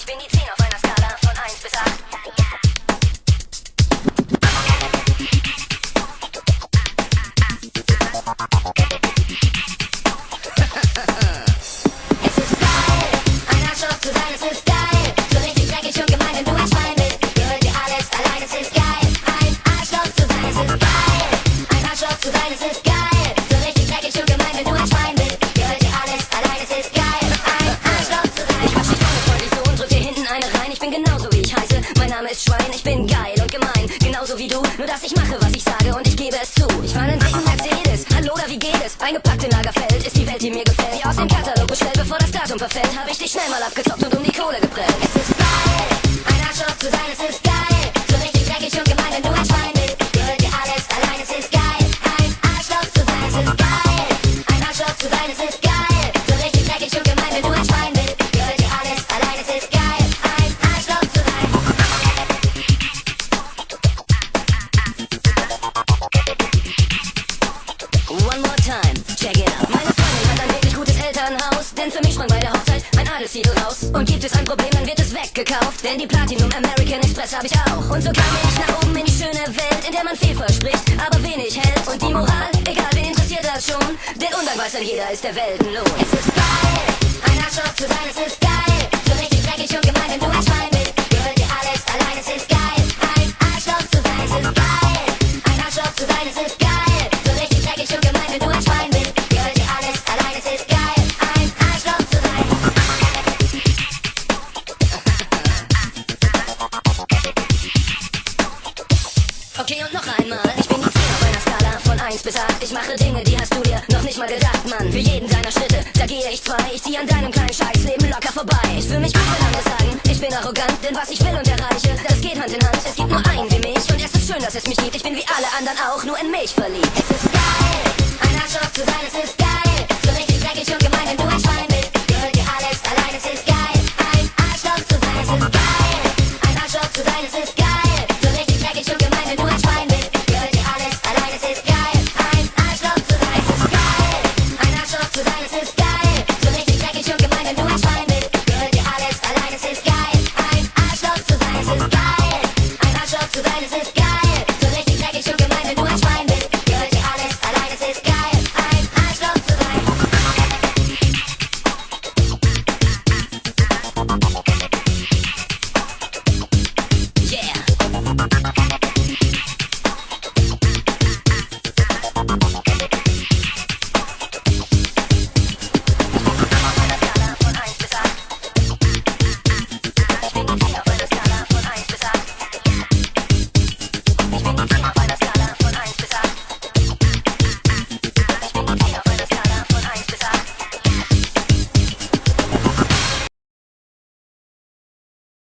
bin die 10 auf einer Skala von 1 bis 8. Es ist geil, ein Arschloch zu sein, es ist geil. So richtig dreckig und gemein, wenn du ein Schwein bist. Gehört dir alles allein, es ist geil. Ein Arschloch zu sein, es ist geil. Ein Arschloch zu sein, es ist geil. So richtig dreckig und gemein, wenn du ein Schwein bist. Gehört dir alles allein, es ist geil. Ein Arschloch zu sein. Ich wasch dich vorne freundlich so und drück dir hinten eine rein. Ich bin genauso wie ich heiße, mein Name ist Schwein. Ich bin geil und gemein, genauso wie du. Nur dass ich mache, was ich sage und ich gebe es zu. Ich fahr einen dicken Mercedes, hallo da, wie geht es? Eingepackt in Lagerfeld, ist die Welt, die mir gefällt. Aus dem Katalog bestellt, bevor das Datum verfällt. Hab ich dich schnell mal abgezockt und um die Kohle geprellt. Es ist geil, ein Arschloch zu sein, es ist geil. So richtig dreckig und gemein, wenn du ein Schwein bist. Gehört dir alles allein, es ist geil. Ein Arschloch zu sein, es ist geil. Ein Arschloch zu sein, es ist geil. So richtig dreckig und gemein, wenn du ein Schwein bist. Gehört dir alles allein, es ist geil. Ein Arschloch zu sein. One more time, check it out. Meine Freundin hat ein wirklich gutes Elternhaus, denn für mich sprang bei der Hochzeit ein Adelstitel raus. Und gibt es ein Problem, dann wird es weggekauft, denn die Platinum American Express hab ich auch. Und so kam ich nach oben in die schöne Welt, in der man viel verspricht, aber wenig hält. Und die Moral, egal wen interessiert das schon, den Undank weiß dann jeder, ist der Weltenlohn. Es ist geil, ein Arschloch zu sein, es ist geil. So richtig dreckig und gemein, wenn du ein Schwein bist. Gehört dir alles allein, es ist geil. Ein Arschloch zu sein, es ist geil. Ein Arschloch zu sein, es ist geil. So richtig dreckig und gemein, wenn du ein Schwein bist. Gehört dir alles allein, es ist geil. Ein Arschloch zu sein. Okay, und noch einmal. Ich bin die 10 auf einer Skala von 1 bis 8. Ich mache Dinge, die hast du dir noch nicht mal gedacht, Mann. Für jeden deiner Schritte, da gehe ich 2. Ich zieh an deinem kleinen Scheißleben locker vorbei. Ich fühl mich gut, wenn andere sagen, ich bin arrogant. Denn was ich will und erreiche, das geht Hand in Hand. Es gibt nur einen wie mich und es ist schön, dass es mich gibt. Ich bin wie alle anderen auch, nur in mich verliebt. Es ist geil, ein Arschloch zu sein, es ist geil. So richtig dreckig und gemein, wenn du ein Schwein